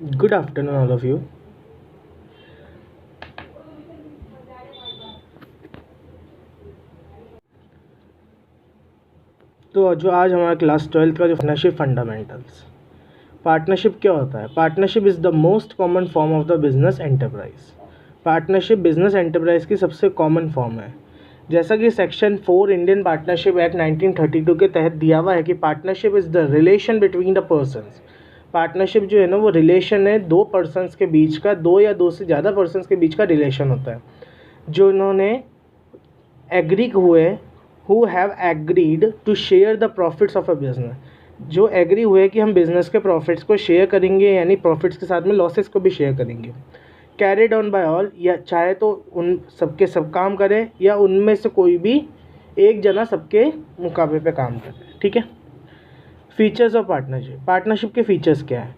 Good afternoon, all of you. तो जो आज हमारा क्लास 12th का जो पार्टनरशिप फंडामेंटल्स। पार्टनरशिप क्या होता है? Partnership is the most common form of the business enterprise. Partnership business enterprise की सबसे कॉमन फॉर्म है। जैसा कि सेक्शन 4 इंडियन पार्टनरशिप एक्ट 1932 के तहत दिया हुआ है कि partnership is the relation between the persons. Partnership जो है ना वो रिलेशन है दो पर्सन्स के बीच का, दो या दो से ज़्यादा पर्सन्स के बीच का रिलेशन होता है जो इन्होंने एग्री हुए, who have agreed to share the profits of a business. जो एग्री हुए कि हम बिजनेस के प्रॉफिट्स को शेयर करेंगे, यानी प्रॉफिट्स के साथ में लॉसेस को भी शेयर करेंगे। कैरिड ऑन बाय ऑल, या चाहे तो उन सबके सब काम करें या उनमें से कोई भी एक जना सबके मुकाबले पे काम करे। ठीक है। Features of partnership. पार्टनरशिप के फीचर्स क्या है?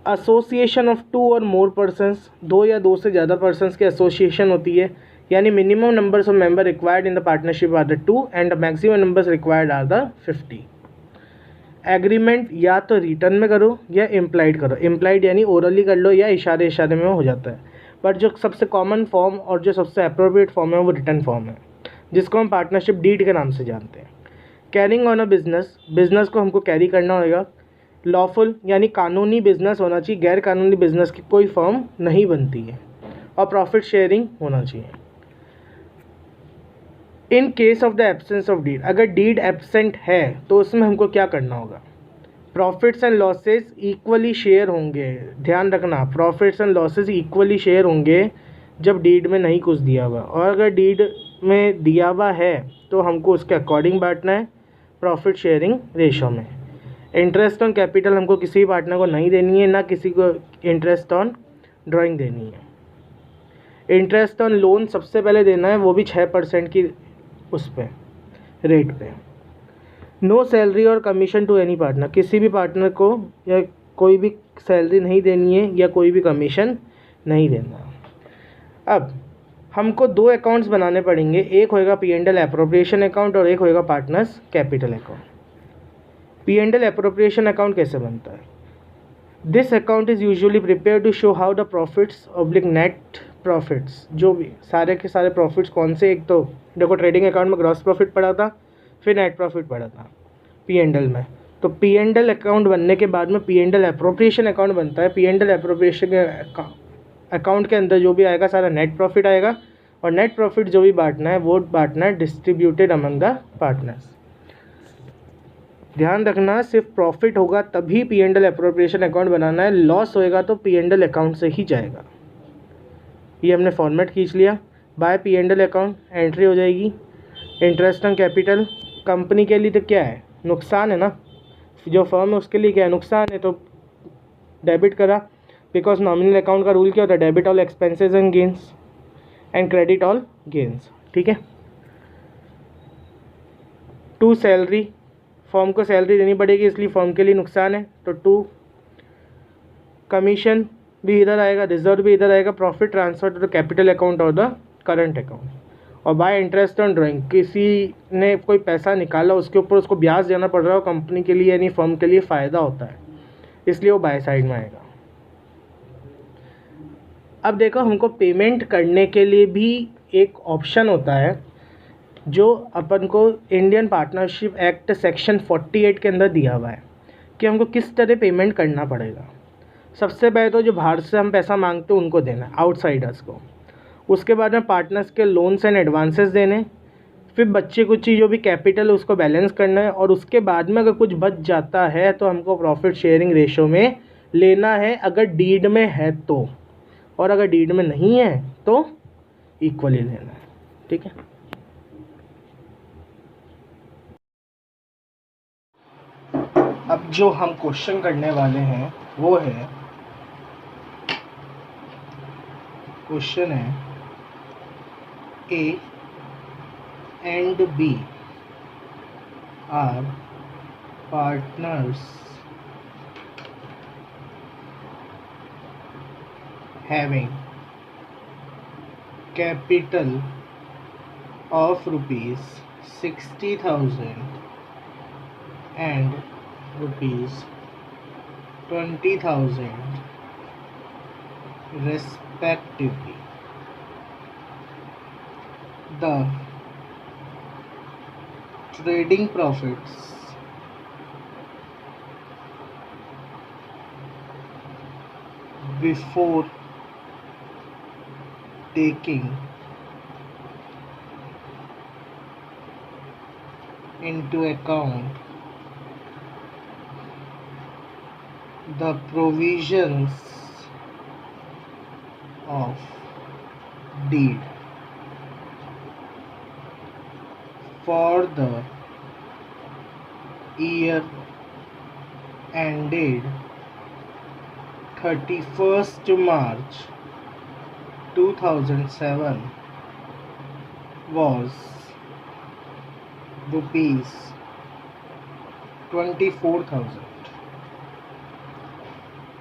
एसोसिएशन ऑफ टू और मोर पर्सन्स, दो या दो से ज़्यादा पर्सन्स की एसोसिएशन होती है, यानी minimum numbers of member required in the partnership are the 2 and the maximum numbers required are the 50। Agreement या तो रिटर्न में करो या इम्प्लाइड करो। इम्प्लाइड यानी ओरली कर लो या इशारे इशारे में हो जाता है, पर जो सबसे कॉमन फॉर्म और जो सबसे अप्रोप्रिएट फॉर्म है वो रिटर्न फॉर्म है, जिसको हम पार्टनरशिप डीड के नाम से जानते हैं। Carrying on a business, business को हमको कैरी करना होगा। लॉफुल यानी कानूनी बिजनेस होना चाहिए, गैर कानूनी बिजनेस की कोई फर्म नहीं बनती है। और प्रॉफिट शेयरिंग होना चाहिए। In case of the absence of deed, अगर डीड एब्सेंट है तो उसमें हमको क्या करना होगा? Profits and losses equally share होंगे। ध्यान रखना, profits and losses equally share होंगे जब डीड में नहीं कुछ दिया हुआ, और अगर डीड में दिया हुआ है तो हमको उसके अकॉर्डिंग बांटना है प्रॉफिट शेयरिंग रेशो में। इंटरेस्ट ऑन कैपिटल हमको किसी भी पार्टनर को नहीं देनी है, ना किसी को इंटरेस्ट ऑन ड्राइंग देनी है। इंटरेस्ट ऑन लोन सबसे पहले देना है, वो भी 6% की उस पर रेट पे। नो सैलरी और कमीशन टू एनी पार्टनर, किसी भी पार्टनर को या कोई भी सैलरी नहीं देनी है या कोई भी कमीशन नहीं देना। अब हमको दो अकाउंट्स बनाने पड़ेंगे, एक होएगा P&L एप्रोप्रिएशन अकाउंट और एक होएगा partners capital account. P&L appropriation account कैसे बनता है? This account is usually prepare to show how the profits oblique net profits, जो भी सारे के सारे प्रॉफिट्स कौन से, एक तो देखो ट्रेडिंग अकाउंट में ग्रॉस प्रॉफिट पड़ा था, फिर नेट प्रॉफिट पड़ा था P&L में। तो P&L अकाउंट बनने के बाद में P&L एप्रोप्रिएशन अकाउंट बनता है। P&L एप्रोप्रिएशन अकाउंट के अंदर जो भी आएगा सारा नेट प्रॉफिट आएगा, और नेट प्रॉफिट जो भी बांटना है वो बांटना है डिस्ट्रीब्यूटेड अमंग द पार्टनर्स। ध्यान रखना, सिर्फ प्रॉफिट होगा तभी P&L एप्रोप्रिएशन अकाउंट बनाना है, लॉस होएगा तो P&L अकाउंट से ही जाएगा। ये हमने फॉर्मेट खींच लिया। बाय P&L अकाउंट एंट्री हो जाएगी। इंटरेस्ट ऑन कैपिटल कंपनी के लिए तो क्या है? नुकसान है ना, जो फर्म है उसके लिए क्या है? नुकसान है, तो डेबिट करा, बिकॉज नॉमिनल अकाउंट का रूल क्या होता है? Debit all expenses and gains and credit all gains. ठीक है। टू सैलरी, फर्म को सैलरी देनी पड़ेगी इसलिए फर्म के लिए नुकसान है, तो टू। कमीशन भी इधर आएगा, रिजर्व भी इधर आएगा। Profit transfer to the capital account और द करंट अकाउंट। और बाय इंटरेस्ट ऑन ड्राइंग, किसी ने कोई पैसा निकाला उसके ऊपर उसको ब्याज देना पड़ रहा है, कंपनी के लिए यानी फर्म के लिए फ़ायदा होता है, इसलिए वो बाय साइड में आएगा। अब देखो, हमको पेमेंट करने के लिए भी एक ऑप्शन होता है जो अपन को इंडियन पार्टनरशिप एक्ट सेक्शन 48 के अंदर दिया हुआ है कि हमको किस तरह पेमेंट करना पड़ेगा। सबसे पहले तो जो बाहर से हम पैसा मांगते हैं उनको देना है, आउटसाइडर्स को। उसके बाद में पार्टनर्स के लोन्स एंड एडवांसेस देने, फिर बच्चे कुछ जो भी कैपिटल है उसको बैलेंस करना है, और उसके बाद में अगर कुछ बच जाता है तो हमको प्रॉफिट शेयरिंग रेशो में लेना है, अगर डीड में है तो, और अगर डीड में नहीं है तो इक्वली लेना है। ठीक है। अब जो हम क्वेश्चन करने वाले हैं वो है, क्वेश्चन है A and B are partners having capital of rupees 60,000 and rupees 20,000 respectively. The trading profits before taking into account the provisions of deed for the year ended 31st March 2007 was rupees 24,000.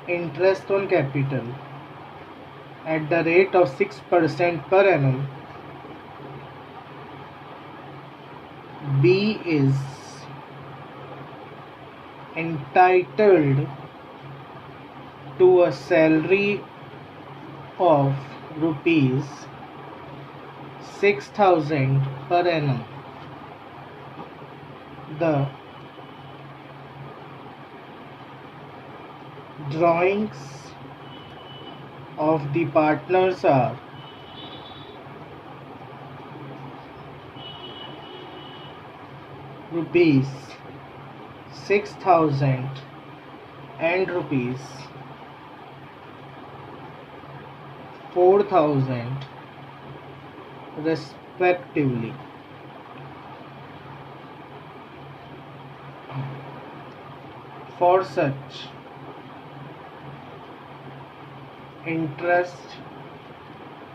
Interest on capital at the rate of 6% per annum. B is entitled to a salary of rupees 6,000 per annum. The drawings of the partners are rupees 6,000 and rupees 4,000 respectively. For such, interest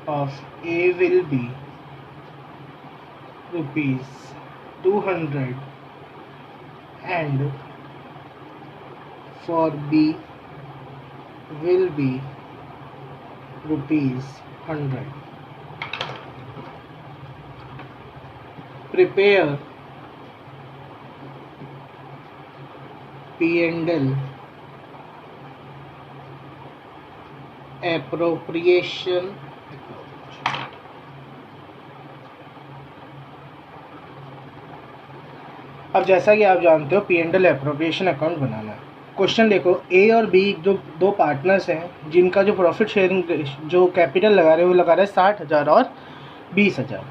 of A will be rupees 200 and for B will be rupees 100. Prepare P&L appropriation account. अब जैसा कि आप जानते हो P&L appropriation account बनाना है। Question देखो, ए और B जो दो पार्टनर्स हैं जिनका जो प्रॉफिट शेयरिंग जो कैपिटल लगा रहे हैं वो लगा रहे हैं 60,000 और 20,000।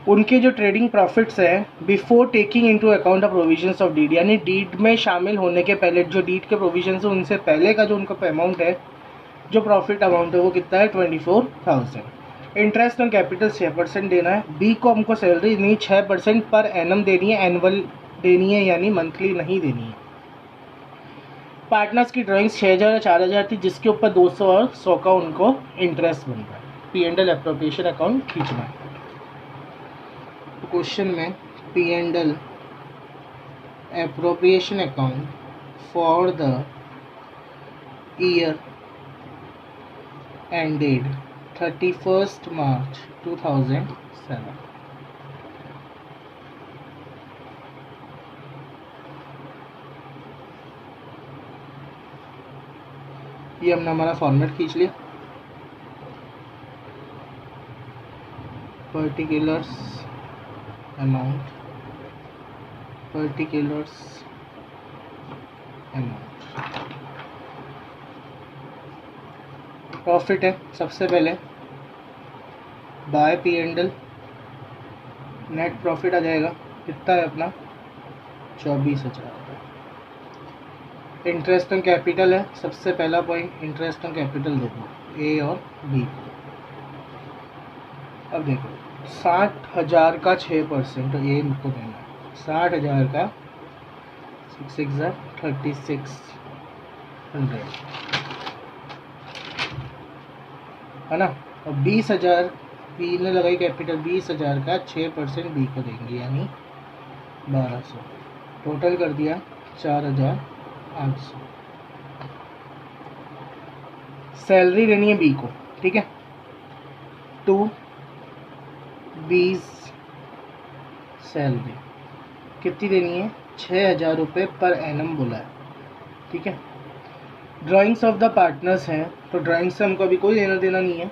उनके जो ट्रेडिंग प्रॉफिट्स हैं before taking into account the provisions of deed, यानी डीड में शामिल होने के पहले जो डीड के प्रोविजंस हैं उनसे पहले का जो उनका अमाउंट है, जो प्रॉफिट अमाउंट है वो कितना है 24,000। इंटरेस्ट ऑन कैपिटल 6% देना है। बी को हमको सैलरी नहीं 6% पर एनम देनी है, एनुअल देनी है यानी मंथली नहीं देनी है। पार्टनर्स की ड्राइंग्स 6,000 या 4,000 थी जिसके ऊपर 200 और 100 का उनको इंटरेस्ट बन रहा है। P&L एप्रोप्रिएशन अकाउंट खींचना है। क्वेश्चन में P&L appropriation account for the year ended 31st March 2007. ये हमने हमारा फॉर्मेट खींच लिया। Particulars amount, particulars amount, profit है सबसे पहले बाय P&L, नेट प्रॉफिट आ जाएगा कितना है अपना 24,000। इंटरेस्ट ऑन कैपिटल है सबसे पहला पॉइंट, इंटरेस्ट ऑन कैपिटल देखो ए और बी को। अब देखो 60,000 का 6%, तो ये इनको देना है 60,000 का 6 3600 है ना। और 20,000 बी ने लगाई कैपिटल, 20,000 का 6% बी को देंगे यानी 1,200, टोटल कर दिया 4,800। सैलरी देनी है बी को, ठीक है, 20 सैलरी कितनी देनी है 6,000 रुपये पर एनम बोला है, ठीक है। ड्राइंग्स ऑफ द पार्टनर्स हैं, तो ड्राइंग्स से हमको अभी कोई लेना देना नहीं है,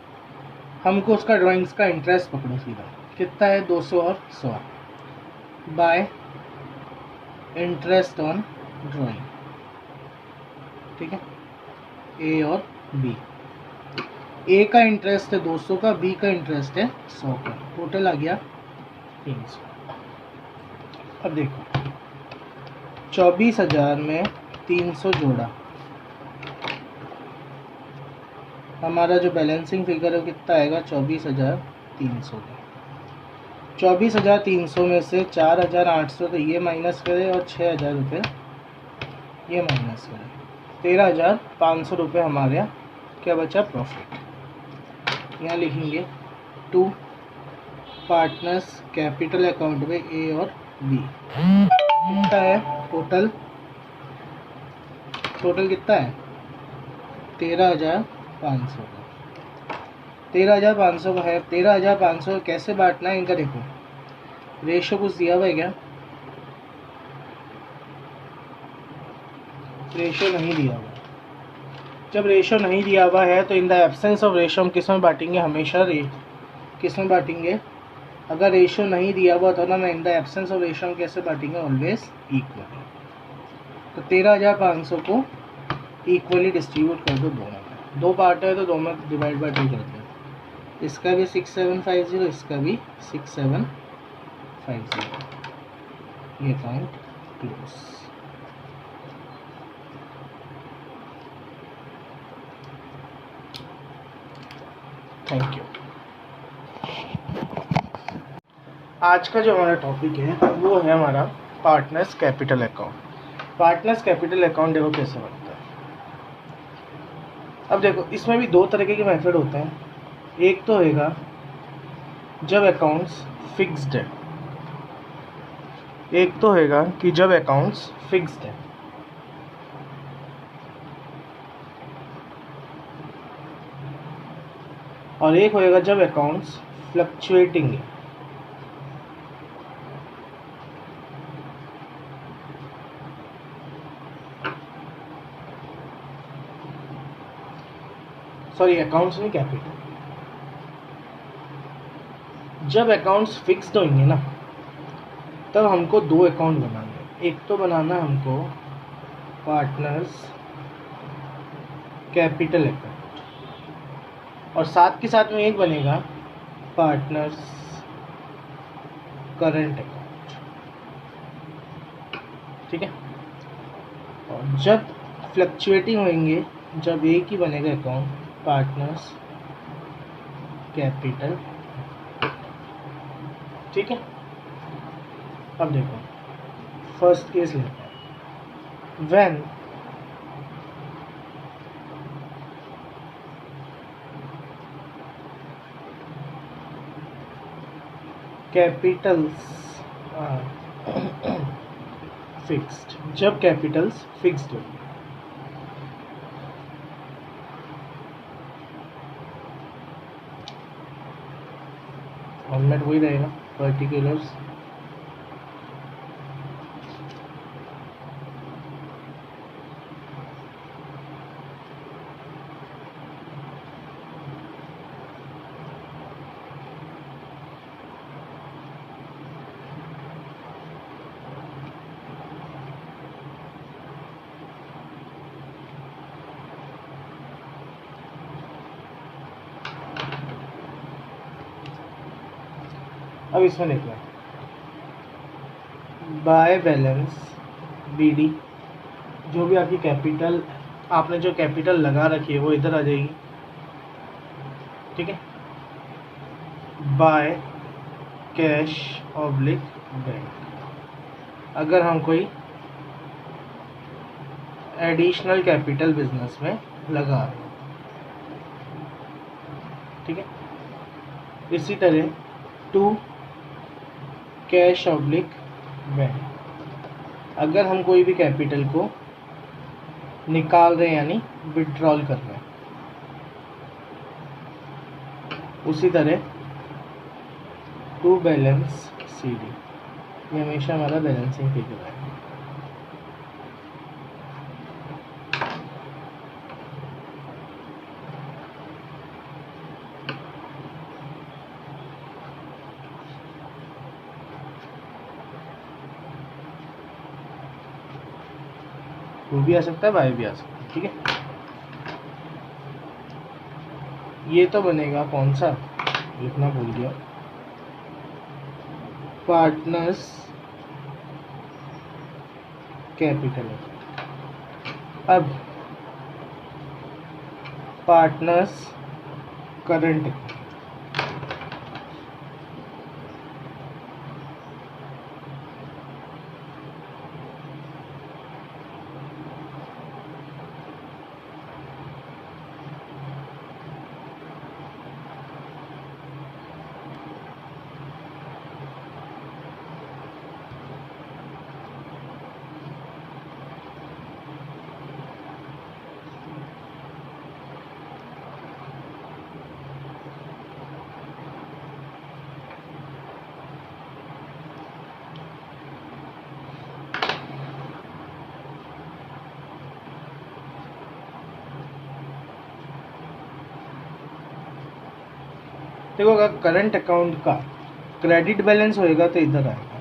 हमको उसका ड्राइंग्स का इंटरेस्ट पकड़ो सीधा, कितना है 200 और 100 बाय इंटरेस्ट ऑन ड्राइंग, ठीक है, ए और बी। ए का इंटरेस्ट है 200 का, बी का इंटरेस्ट है 100 का, टोटल आ गया 300। अब देखो 24,000 में 300 जोड़ा, हमारा जो बैलेंसिंग फिगर है कितना आएगा 24,300 का। 24,300 में से 4,800 तो ये माइनस करें और 6,000 रुपये ये माइनस करें, 13,500 रुपये हमारे यहाँ क्या बचा प्रॉफिट। यहाँ लिखेंगे टू पार्टनर्स कैपिटल अकाउंट में ए और बी, कितना है टोटल कितना है 13,500 का। 13,500 का है, 13,500 कैसे बांटना है इनका देखो, रेशो कुछ दिया हुआ है क्या, रेशो नहीं दिया हुआ। जब रेशो नहीं दिया हुआ है तो in the absence of ratio हम किस में बांटेंगे, हमेशा किस में बांटेंगे, अगर रेशो नहीं दिया हुआ तो ना in the absence of ratio हम कैसे बांटेंगे, ऑलवेज इक्वल। तो 13,500 को इक्वली डिस्ट्रीब्यूट कर दो दोनों में, दो पार्ट है तो दो में डिवाइड बाय 2 करते हैं, इसका भी 6750, इसका भी 6750, ये अकाउंट क्लोज। Thank you. आज का जो हमारा टॉपिक है वो है हमारा partners capital account. Partners capital account देखो कैसे बनता है। अब देखो इसमें भी दो तरीके के मेथड होते हैं, एक तो होगा जब अकाउंट्स फिक्स्ड है, एक तो होगा कि जब अकाउंट्स फिक्स्ड है, और एक होएगा जब अकाउंट्स फ्लक्चुएटिंग है। सॉरी अकाउंट्स नहीं कैपिटल। जब अकाउंट्स फिक्स्ड होंगे ना तब हमको दो अकाउंट बनाने, एक तो बनाना हमको पार्टनर्स कैपिटल अकाउंट और साथ के साथ में एक बनेगा पार्टनर्स करंट अकाउंट, ठीक है। और जब फ्लक्चुएटिंग होंगे, जब एक ही बनेगा अकाउंट पार्टनर्स कैपिटल, ठीक है। अब देखो फर्स्ट केस लेते हैं, व्हेन कैपिटल्स फिक्स्ड, जब कैपिटल्स फिक्स्ड हो, फॉर्मेट वही रहेगा पर्टिकुलर्स, अब इसमें देखो बाय बैलेंस बीडी, जो भी आपकी कैपिटल, आपने जो कैपिटल लगा रखी है वो इधर आ जाएगी, ठीक है। बाय कैश ऑब्लिक बैंक, अगर हम कोई एडिशनल कैपिटल बिजनेस में लगा रहे हैं, ठीक है। इसी तरह टू कैश ऑब्लिक बैंक, अगर हम कोई भी कैपिटल को निकाल रहे हैं यानी विड्रॉल कर रहे हैं, उसी तरह टू बैलेंस सीडी, ये हमेशा हमारा बैलेंसिंग फिगर है। टू भी आ सकता है, बाय भी आ सकता है, ठीक है। ये तो बनेगा कौन सा, लिखना भूल गया, पार्टनर्स कैपिटल। अब पार्टनर्स करंट, देखो अगर करंट अकाउंट का क्रेडिट बैलेंस होएगा तो इधर आएगा,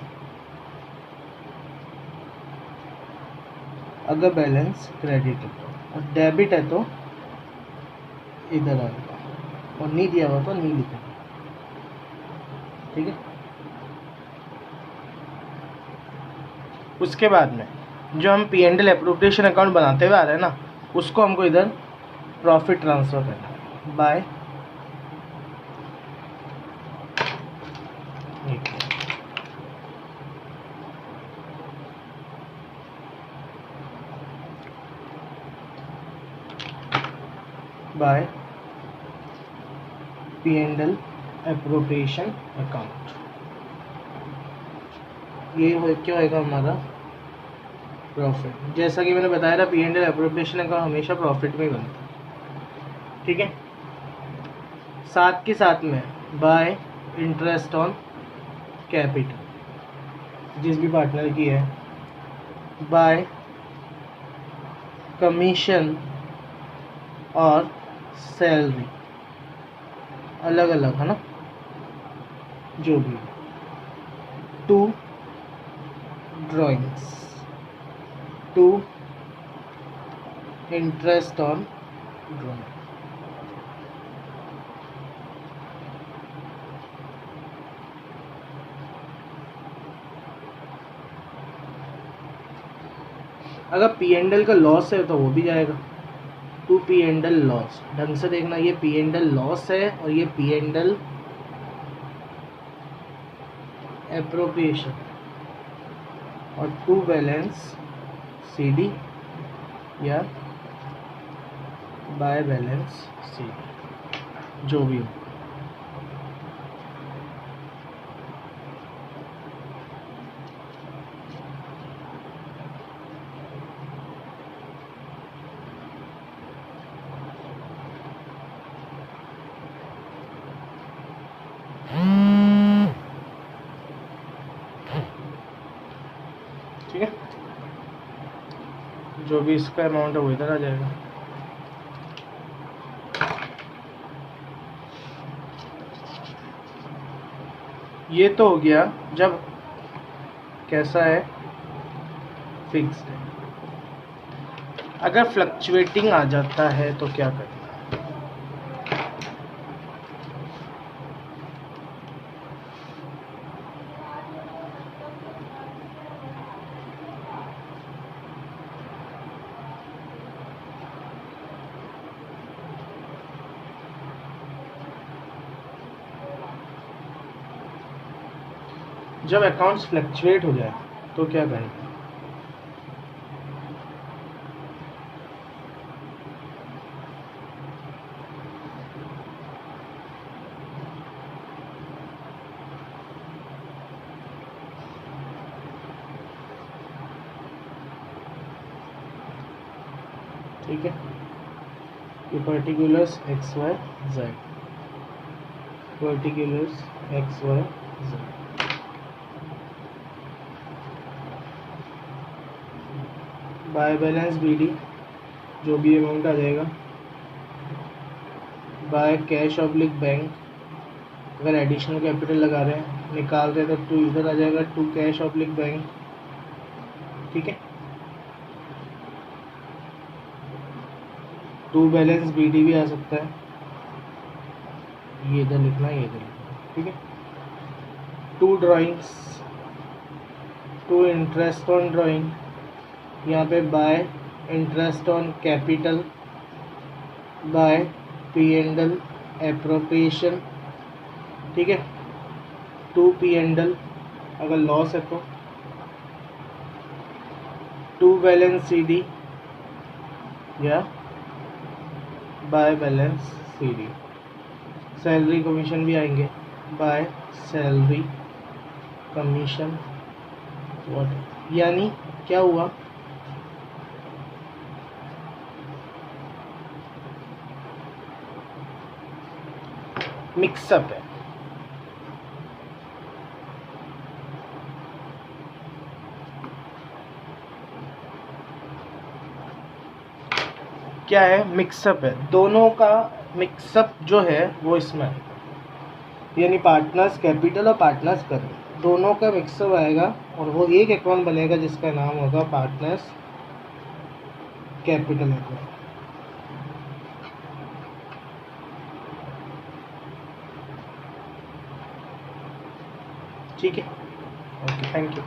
अगर बैलेंस क्रेडिट है और डेबिट है तो इधर आएगा, और नहीं दिया हुआ तो नहीं लिखेगा, ठीक है। उसके बाद में जो हम P&L एप्रोप्रिएशन अकाउंट बनाते हुए आ रहे हैं ना, उसको हमको इधर प्रॉफिट ट्रांसफर करना है बाय P&L एप्रोप्रिएशन अकाउंट। ये हो क्या होएगा हमारा प्रॉफिट। जैसा कि मैंने बताया था P&L एप्रोप्रिएशन अकाउंट हमेशा प्रॉफिट में ही बनता है, ठीक है। साथ के साथ में बाय इंटरेस्ट ऑन कैपिटल जिस भी पार्टनर की है, बाय कमीशन और सैलरी, अलग अलग है ना जो भी, to drawings, to interest on drawing. अगर P&L का लॉस है तो वो भी जाएगा टू P&L लॉस। ढंग से देखना, ये P&L लॉस है और ये P&L एप्रोप्रिएशन, और टू बैलेंस CD या बाय बैलेंस CD जो भी हो। ठीक है, जो भी इसका अमाउंट है वो इधर आ जाएगा। ये तो हो गया जब कैसा है फिक्स्ड है। अगर फ्लक्चुएटिंग आ जाता है तो क्या करना है, जब अकाउंट्स फ्लक्चुएट हो जाए तो क्या करें, ठीक है। ये particulars XYZ, particulars XYZ, by balance BD जो भी अमाउंट आ जाएगा, बाय कैश ऑब्लिक बैंक, अगर एडिशनल कैपिटल लगा रहे हैं निकाल रहे हैं तो टू इधर आ जाएगा, टू कैश ऑब्लिक बैंक, ठीक है। टू बैलेंस BD भी आ सकता है, ये इधर लिखना, ये इधर लिखना, ठीक है। To drawings, to interest on drawing, यहाँ पे by interest on capital, by P&L appropriation, ठीक है। टू P&L अगर लॉस है तो, टू बैलेंस CD या by balance CD। Salary commission भी आएंगे, बाय सैलरी कमीशन व्हाट, यानी क्या हुआ, मिक्सअप है। क्या है, मिक्सअप है, दोनों का मिक्सअप जो है वो इसमें आएगा, यानी पार्टनर्स कैपिटल और पार्टनर्स करेंट दोनों का मिक्सअप आएगा और वो एक अकाउंट बनेगा जिसका नाम होगा पार्टनर्स कैपिटल अकाउंट। ठीक है, ओके, थैंक यू।